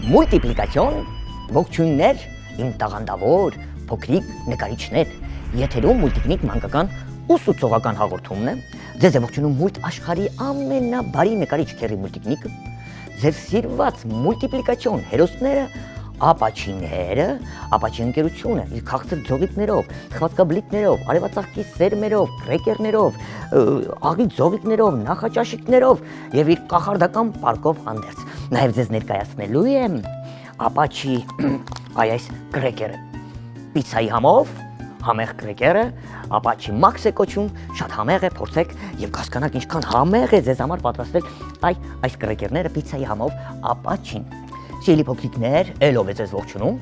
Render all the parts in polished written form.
Մուլտիպլիկացիոն, ողջույններ, իմ տաղանդավոր, փոքրիկ նկարիչներ, եթերում մուլտիկնիկ մանկական ուսուցողական հաղորդումն է, ձեզ է ողջունում մուլտ աշխարհի ամենաբարի նկարիչ Քերի Մուլտիկնիկը, ձեր սիրված մուլտիպլիկացիոն հերոսները, ապաչիները, ապաչի ընկերությունը, իր քաղցր ձողիկներով, խվածքաբլիթներով, արևածաղկի սերմերով, կրեկերներով, աղի ձողիկներով, նախաճաշիկներով եւ իր կախարդական պարկով հանդերձ։ Նաև ձեզ ներկայացնելու եմ ապաչի այս կրեկերը, պիցայի համով, համեղ կրեկերը, ապաչի մաքս է կոչում, շատ համեղ է, փորձեք եւ կհասկանաք ինչքան համեղ է ձեզ համար պատրաստել այս կրեկերները պիցայի համով ապաչին։ Սիրելի փոքրիկներ, ելով է ձեզ ողջունում։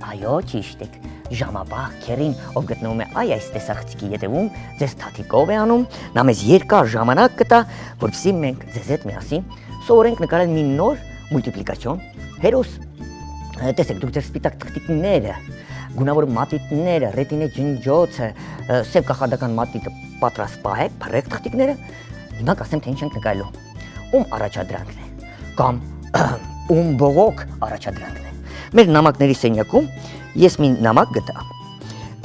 Այո, ճիշտ եք, ժամապահ Քերին, ով գտնվում է այս տեսախցիկի ետևում, ձեզ թաթիկով է անում, նա մեզ երկար ժամանակ կտա, որպեսզի մենք ձեզ հետ միասին սովորենք նկարել մի նոր մուլտիպլիկացիոն հերոս։ Տեսեք, դուք ձեր սպիտակ թղթիկները, գունավոր մատիտները, ռետինե ջնջոցը, սև կախարդական մատիտը պատրաստ պահեք, փռեք թղթիկները, հիմա կասեմ, թե ինչ ենք նկարելու։ Ում առաջադրանքն է, կամ ում բողոք առաջադրանքն է։ Մեր նամակների սենյակում ես մի նամակ գտա։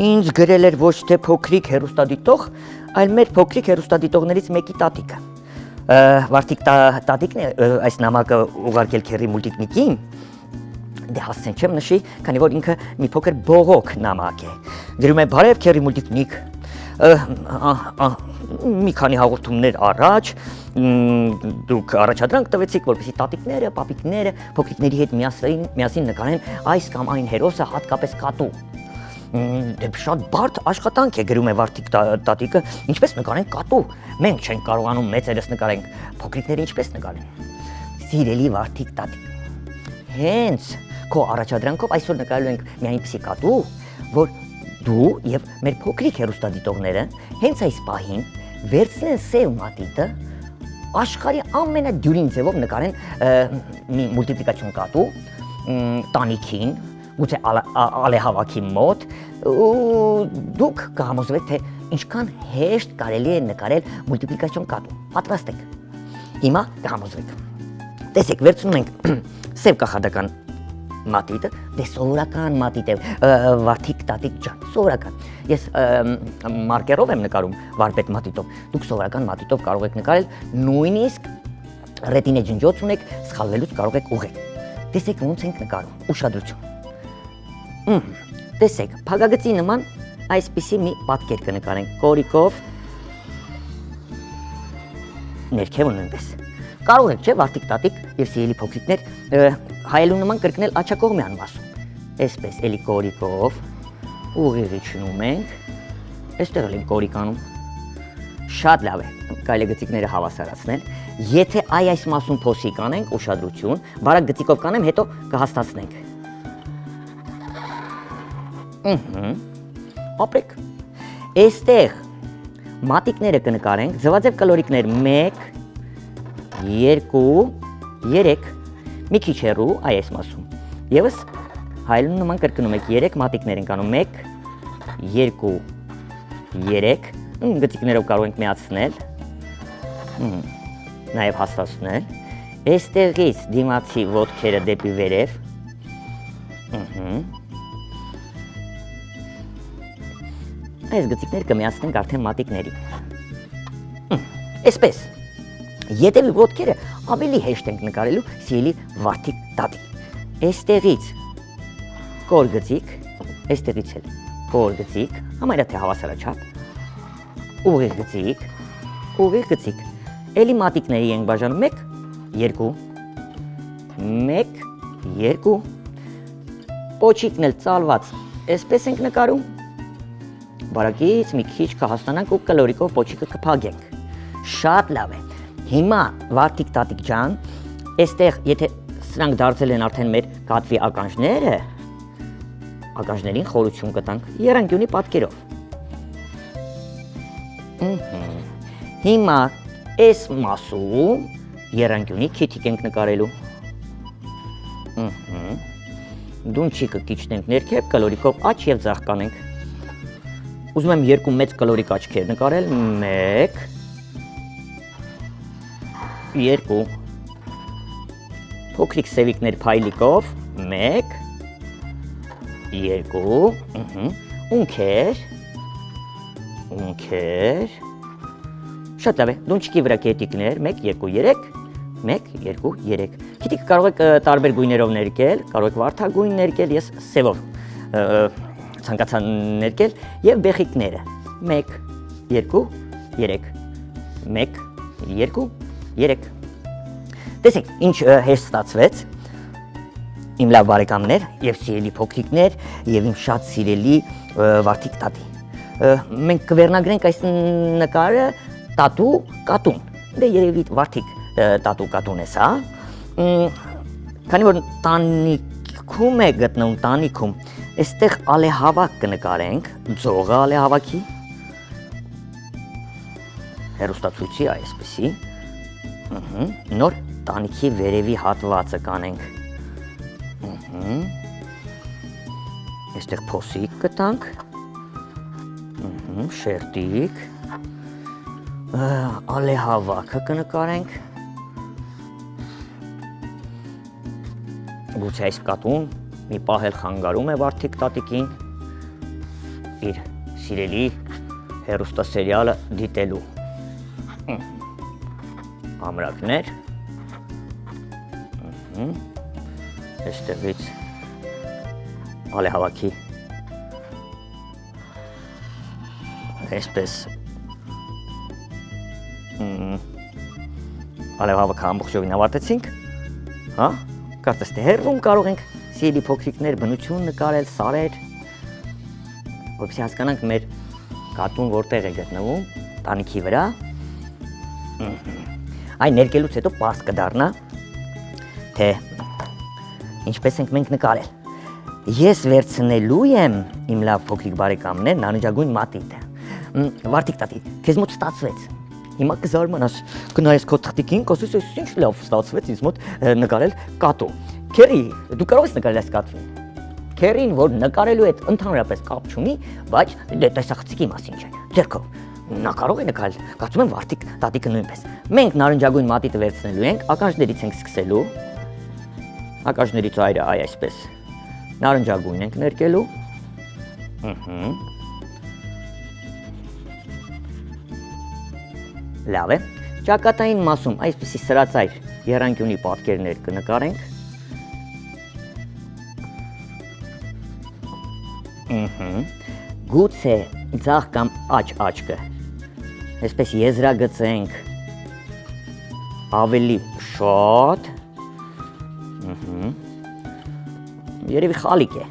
Ինձ գրել էր ոչ թե փոքրիկ հեռուստադիտող, այլ մեր փոքրիկ հեռուստադիտողներից մեկի տատիկը։ Վարդիկ տատիկն է այս նամակը ուղարկել Քերի Մուլտիկնիկին, դե հասցեն չեմ նշի, քանի որ ինքը մի փոքր բողոք նամակ է։ Գրում է բարև Քերի Մուլտիկնիկ, մի քանի հաղորդումներ առաջ դուք առաջադրանք տվեցիք, որպեսզի տատիկները, պապիկները փոքրիկների հետ միասին նկարեն այս կամ այն հերոսը, հատկապես կատու։ Դե շատ բարդ աշխատանք է, գրում է Վարդիկ տատիկը, ինչպես նկարենք կատու։ Մենք չենք կարողանում մեծերս նկարենք, փոքրիկները ինչպես նկարեն։ Սիրելի Վարդիկ տատիկ, հենց քո առաջադրանքով այսօր նկարելու ենք մի այնպիսի կատու, որ դու եւ մեր փոքրիկ հեռուստադիտողները հենց այս պահին վերցնեն սև մատիտը, աշխարհի ամենադյուրին ձևով նկարեն մի մուլտիպլիկացիոն կատու տանիքին, գուցե ալեհավաքի մոտ, դուք կհամոզվեք, թե ինչքան հեշտ կարելի է նկարել մուլտիպլիկացիոն կատու։ Պատրաստ եք։ Հիմա կհամոզվեք։ Տեսեք, վերցնում ենք սև կախարդական մատիտը, դե սովորական մատիտ է, Վարդիկ տատիկ ջան, սովորական։ Ես մարկերով եմ նկարում վարպետ մատիտով, դուք սովորական մատիտով կարող եք նկարել, նույնիսկ ռետինե ջնջոց ունեք, սխալվելուց կարող եք ուղղել։ Տեսեք ոնց ենք նկարում, ուշադրություն։ Տեսեք, փակագծի նման այսպիսի մի պատկեր կնկարենք, կորիկով, ներքևը նույնպես։ Կարող եք, չէ, Վարդիկ տատիկ եւ սիրելի փոքրիկներ, հայելու նման կրկնել աջակողմյան մասում։ Այսպես էլի կորիկով ուղիղ իջնում ենք, այստեղ էլ ենք կորիկ անում։ Շատ լավ է, կարելի է գծիկները հավասարացնել։ Եթե այս մասում փոսի կանենք, ուշադրություն, բարակ գծիկով կանեմ, հետո կհաստացնենք։ Ապրեք։ Այստեղ մատիկները կնկարենք, ձվաձև կլորիկներ 1 2, 3, մի քիչ հեռու այս մասում։ Եվս հայելուն նման կրկնում եք 3 մատիկներ ենք անում 1, 2, 3, գծիկներով կարող ենք միացնել, նաև հաստացնել, այստեղից դիմացի ոտքերը դեպի վերև, այս գծիկներ կմիացնենք արդեն մատիկների։ Այսպես Ետևի ոտքերը ավելի հեշտ ենք նկարելու սիրելի Վարդիկ տատիկ։ Այստեղից կոր գծիկ, այստեղից էլ կոր գծիկ, համարյա թե հավասարաչափ, ուղիղ գծիկ, էլի մատիկների ենք բաժանում 1, 2, 1, 2, պոչիկն էլ ծալված, այսպես ենք նկարում, բարակից մի քիչ կհաստանանք ու կլորիկով պոչիկը կփակենք, շատ լավ է։ Հիմա Վարդիկ տատիկ ջան, այստեղ եթե սրանք դարձել են արդեն մեր կատվի ականջները, ականջներին խորություն կտանք երանգյունի պատկերով։ Հիմա այս մասում երանգյունի քիթիկ ենք նկարելու։ Դունչիկը կիչնենք ներքև, կլորիկով աջ և ձախ կանենք։ Ուզում եմ երկու մեծ կլորիկ աչքեր նկարել, 1, 2, փոքրիկ սևիկներ փայլիկով, 1, 2, ունքեր, շատ լավ է, դունչիկի վրա կետիկներ, 1, 2, 3, 1, 2, 3, քիթիկը կարող եք տարբեր գույներով ներկել, կարող եք վարդագույն ներկել, ես սևով ցանկացան ներկել և բեղիկները, 1, 2, 3, 1, 2, 3, տեսեք, ինչ հեշտ ստացվեց, իմ լավ բարեկամներ և սիրելի փոքրիկներ և իմ շատ սիրելի վարդիկ տատի, մենք կվերնագրենք այս նկարը տատու կատուն, դե երևի վարդիկ տատու կատուն ես, քանի որ տանիքում է գտնվում, տանիքում, այստեղ ալեհավաք կնկարենք, ձողը ալեհավաքի, հեռուստացույցի այսպիսի, նոր տանիքի վերևի հատվածը կանենք, այստեղ փոսիկ կտանք, շերտիկ, ալեհավաքը կնկարենք, գուցե այս կատուն մի պահ էլ խանգարում է վարդիկ տատիկին իր սիրելի հեռուստասերիալը դիտելու, ամրակներ, այստեղից ալեհավաքի այսպես ալեհավաքը ամբողջովին ավարտեցինք, կարծես թե հեռվում կարող ենք սիրելի փոքրիկներ բնություն նկարել, սարեր, որպեսզի հասկանանք մեր կատուն որտեղ է գտնվում, տանիքի վրա, այն ներկելուց հետո պարզ կդառնա, թե ինչպես ենք մենք նկարել։ Ես վերցնելու եմ իմ լավ փոքրիկ բարեկամներ նարնջագույն մատիտը։ Վարդիկ տատի, քեզ մոտ ստացվեց։ Հիմա կզարմանաս, կնայես քո թղթիկին, կասես, այս ինչ լավ ստացվեց ինձ մոտ նկարել կատու։ Քերի, դու կարող ես նկարել այս կատուն։ Քերին, որ նկարելու հետ ընդհանրապես կապ չունի, բայց դե տեսախցիկի մասին չէ, ձեռքով։ Նա կարող է նկարել, կարծում եմ վարդիկ տատիկը նույնպես։ Մենք նարնջագույն մատիտը վերցնելու ենք, ականջներից ենք սկսելու։ Ականջներից այրը այսպես նարնջագույն ենք ներկելու։ Լավ է, ճակատային մասում այսպիսի սրածայր եռանկյունի պատկերներ կնկարենք։ Գուցե ձախ կամ աջ աչքը, այսպես եզրագծենք ավելի շատ, երևի խալիկ է։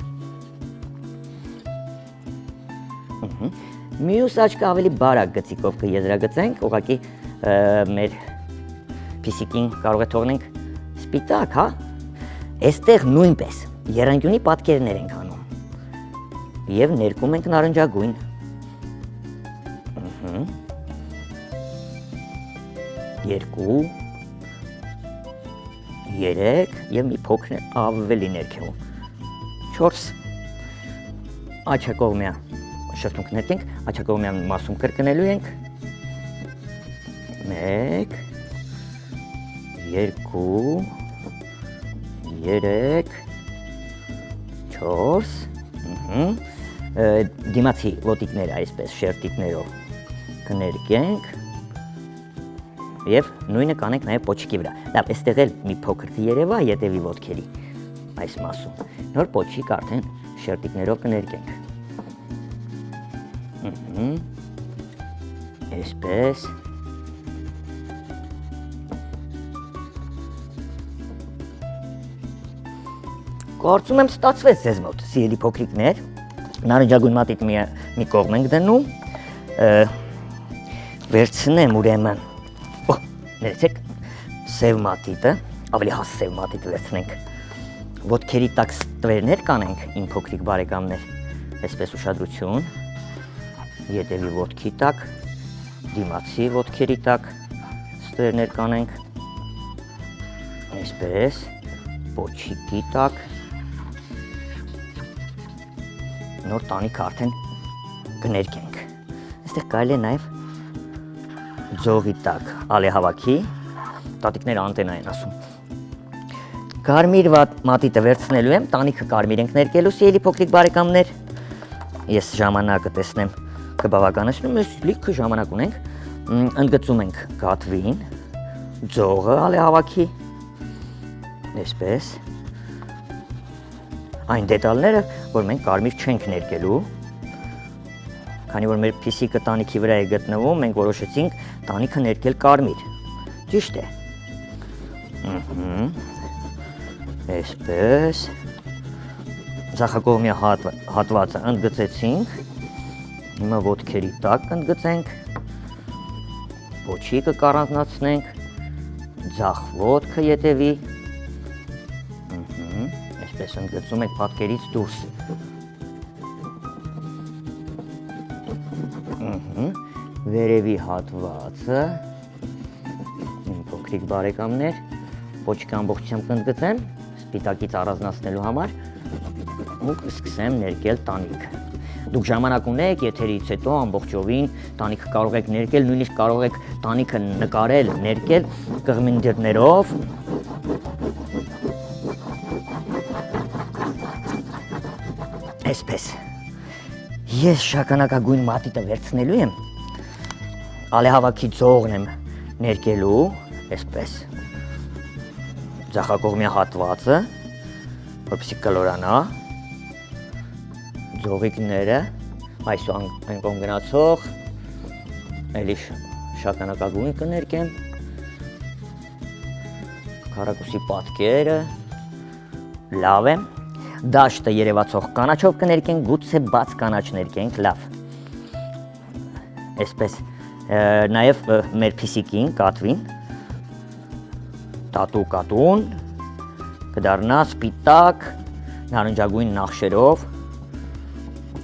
Մյուս աչքը ավելի բարակ գծիկով կեզրագծենք, ուղղակի մեր փիսիկին կարող է թողնենք սպիտակ, հա։ Այստեղ նույնպես եռանկյունի պատկերներ ենք անում և ներկում ենք նարնջագույն։ Երկու, երեք և մի փոքր ավելի ներքևում։ 4 աչակողմյա շրթունք ներկենք, աչակողմյան մասում կրկնելու ենք, 1, 2, 3, 4, դիմացի ոտիկները այսպես շերտիկներով կներկենք և նույնը կանենք նաև պոչիկի վրա։ Լավ, այստեղ էլ մի փոքր կերևա ետևի ոտքերի այս մասում, նոր պոչիկ արդեն շերտիկներով կներկենք։ Այսպես Կարծում եմ ստացվեց ձեզ մոտ, սիրելի փոքրիկներ, նարնջագույն մատիտ մի կողմ ենք դնում, վերցնեմ ուրեմն, ներեցեք, սև մատիտը, ավելի հաս սև մատիտը վերցնենք ոտքերի տակ ստվերներ կանենք, իմ փոքրիկ բարեկամներ, այսպես ուշադրություն, ետևի ոտքի տակ, դիմացի ոտքերի տակ ստվերներ կանենք, այսպես, պոչիկի տակ, նոր տանիքը արդեն կներկենք, այստեղ կարելի է նաև ձողի տակ ալեհավաքի, տատիկները անտենա են ասում, կարմիր մատիտը վերցնելու եմ, տանիքը կարմիր ենք ներկելու, սիրելի փոքրիկ բարեկամներ, ես ժամանակը տեսնեմ կբավականացնում, ես լիքը ժամանակ ունենք, ընդգծում ենք կատվին, ձողը ալեհավաքի, այսպես, այն դետալները, որ մենք կարմիր չենք ներկելու, քանի որ մեր փիսիկը տանիքի վրա է գտնվում, մենք որոշեցինք տանիքը ներկել կարմիր, ճիշտ է, այսպես, ձախակողմյա հատվածը ընդգծեցինք, հիմա ոտքերի տակ ընդգծենք, պոչիկը կառանձնացնենք, ձախ ոտքը ետևի, այսպես ընդգծում ենք պատկերից դուրս, վերևի հատվածը, իմ փոքրիկ բարեկամներ, պոչիկը ամբողջությամբ կընդգծեմ, սպիտակից առանձնացնելու համար ու կսկսեմ ներկել տանիքը։ Դուք ժամանակ ունեք, եթերից հետո ամբողջովին տանիքը կարող եք ներկել, նույնիսկ կարող եք տանիքը նկարել, ներկել կղմինդիրներով։ Այսպես, ես շագանակագույն մատիտը վերցնելու եմ, ալեհավաքի ձողն եմ ներկելու, այսպես, ձախակողմյա հատվածը, որպեսզի կլորանա, ձողիկները, այսու անկոն գնացող, էլի շագանակագույն կներկեմ, քառակուսի պատկերը, լավ է, դաշտը երևացող կանաչով կներկենք, գուցե բաց կանաչ ներկենք, լավ, այսպես, նաև մեր փիսիկին, կատվին, տատու կատուն, կդառնա սպիտակ, նարնջագույն նախշերով,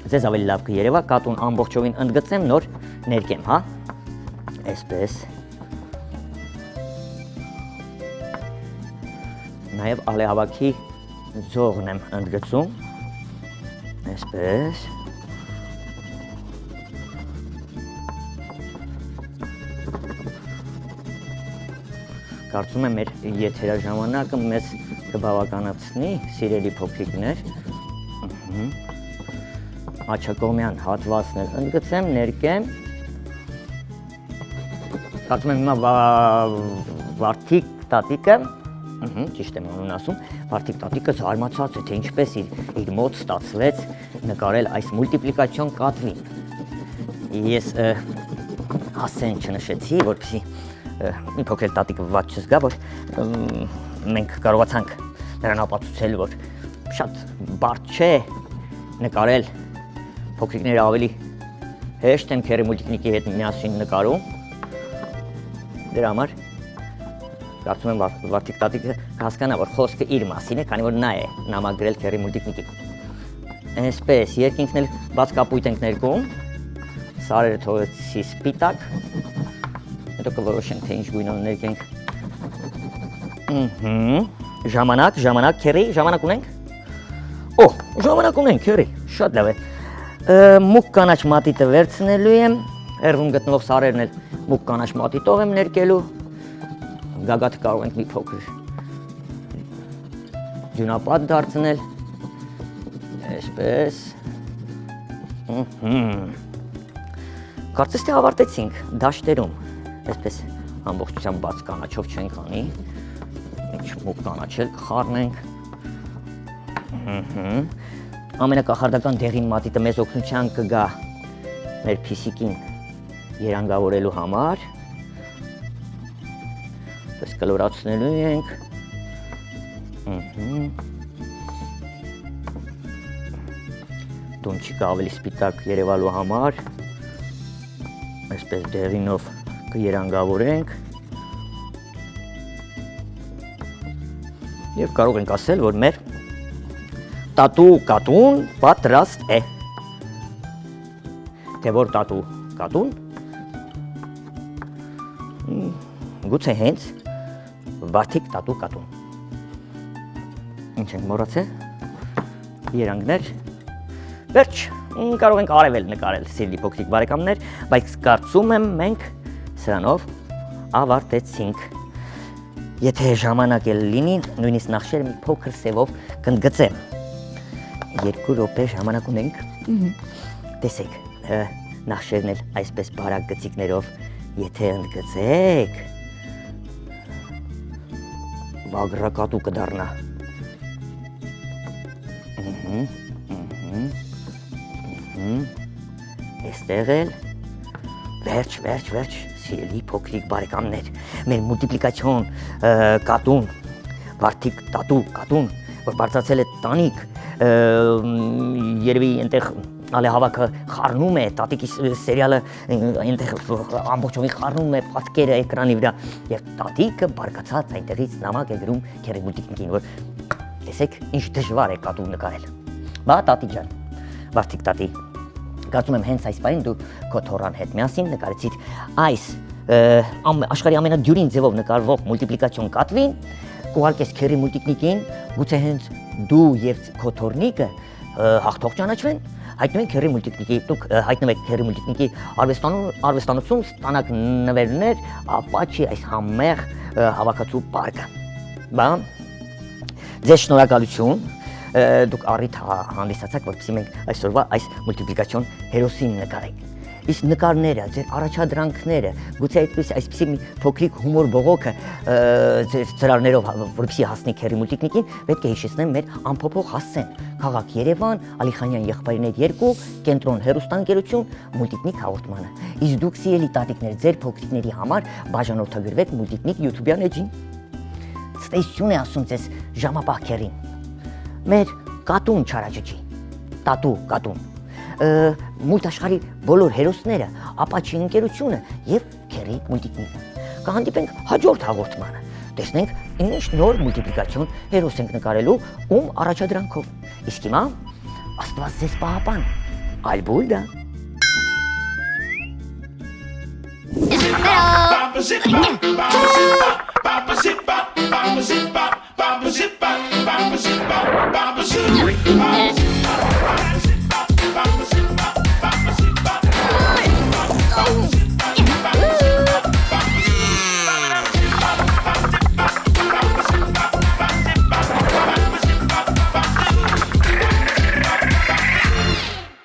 ձեզ ավելի լավ կերևա, կատուն ամբողջովին ընդգծեմ, նոր ներկեմ, հա, այսպես, նաև ալեհավաքի ձողն եմ ընդգծում, այսպես, կարծում եմ մեր եթերաժամանակը մեզ կբավականացնի, սիրելի փոքրիկներ, աջակողմյան հատվածն էլ ընդգծեմ, ներկեմ, կարծում եմ հիմա Վարդիկ տատիկը, ճիշտ եմ անուն ասում, Վարդիկ տատիկը զարմացած է, թե ինչպես իր մոտ ստացվեց նկարել այս մուլտիպլիկացիոն կատվին, ես հասցեն չնշեցի, որպեսզի մի փոքր տատիկը ված չզգա, որ մենք կարողացանք նրան ապացուցել, որ շատ բարդ չէ նկարել, փոքրիկները ավելի հեշտ են քերի մուլտիկնիկի հետ միասին նկարում, դրա համար կարծում եմ Վարդիկ տատիկը կհասկանա, որ խոսքը իր մասին է, քանի որ նա է նամակագրել քերի մուլտիկնիկի, այսպես երկինքն էլ բաց կապույտ ենք ներկում, սարերը թողեցի սպիտակ, հետո կորոշենք, թե ինչ գույնով ներկենք, ժամանակ, քերի, ժամանակ ունենք, ժամանակ ունենք, քերի, շատ լավ է, մուկ կանաչ մատիտը վերցնելու եմ, հեռվում գտնվող սարերն էլ մուկ կանաչ մատիտով եմ ներկելու, գագաթը կարող ենք մի փոքր դյունապատ դարձնել, այսպես, կարծես թե ավարտեցինք դաշտերում, այսպես ամբողջությամբ բաց կանաչով չենք անի, ինչ մուկ կանաչ էլ կխառնենք, ամենակախարդական դեղին մատիտը մեզ օգնության կգա մեր փիսիկին երանգավորելու համար, պես կլորացնելու ենք, դունչիկը ավելի սպիտակ երևալու համար, այսպես դեղինով կերանգավորենք և կարող ենք ասել, որ մեր տատու կատուն պատրաստ է։ Թե որ տատու կատուն գուցե հենց վարդիկ տատու կատուն։ Ինչ ենք մոռացել։ Երանգներ։ Վերջ, կարող ենք արևել նկարել սիրելի փոքրիկ բարեկամներ, բայց կարծում եմ մենք սրանով ավարտեցինք։ Եթե ժամանակ էլ լինի, նույնիսկ նախշերը մի փոքր սևով կընդգծեմ։ 2 րոպե ժամանակ ունենք։ Տեսեք, նախշերն էլ այսպես բարակ գծիկներով եթե ընդգծեք, վագրակատու կդառնա։ Էստեղ էլ վերջ, սիրելի փոքրիկ բարեկամներ, մեր մուլտիպլիկացիոն կատուն, վարդիկ տատու կատուն, որ բարձրացել է տանիք, երևի այնտեղ ալեհավաքը խառնում է, տատիկի սերիալը այնտեղ ամբողջովին խառնում է պատկերը էկրանի վրա եւ տատիկը բարկացած այնտեղից նամակ է գրում քերի մուլտիկնիկին, որ տեսեք ինչ դժվար է կատու նկարել։ Բա տատի ջան, վարդիկ տատի, կարծում եմ հենց այս պահին դու քո թոռան հետ միասին նկարեցիր այս աշխարհի ամենադյուրին ձևով նկարվող մուլտիպլիկացիոն կատվին, կուղարկես քերի մուլտիկնիկին, գուցե հենց դու եւ քո թոռնիկը հաղթող ճանաչվեն, հայտնվեն քերի մուլտիկնիկի, դուք հայտնվեք քերի մուլտիկնիկի արվեստանոցում, ստանաք նվերներ, ապա չի այս համեղ հավաքածու պարկը։ Բա ձեզ շնորհակալություն, դուք առիթ հանդիսացաք, որպեսզի մենք այսօրվա այս մուլտիպլիկացիոն հերոսին նկարենք։ Իսկ նկարները, ձեր առաջադրանքները, գուցե այսպիսի մի փոքրիկ հումոր բողոքը ձեր ծրարներով, որպեսզի հասնի քերի մուլտիկնիկին, պետք է հիշեցնեմ մեր անփոփոխ հասցեն։ Քաղաք Երևան, Ալիխանյան եղբայրներ 2, կենտրոն հեռուստաընկերություն, մուլտիկնիկ հաղորդմանը։ Իսկ դուք սիրելի տատիկներ, ձեր փոքրիկների համար բաժանորդագրվեք մուլտիկնիկ YouTube-յան էջին։ Ստեսություն է ասում ձեզ ժամապահ քերին։ Մեր կատուն չարաճճի, տատու կատուն, մուլտաշխարհի բոլոր հերոսները, ապաչի ընկերությունը եւ քերի մուլտիկնիկը։ Կհանդիպենք հաջորդ հաղորդմանը։ Տեսնենք ինչ նոր մուլտիպլիկացիոն հերոս ենք նկարելու ում առաջադրանքով։ Իսկ հիմա Աստված ձեզ պահապան։ Ալբուլդա։ Hello.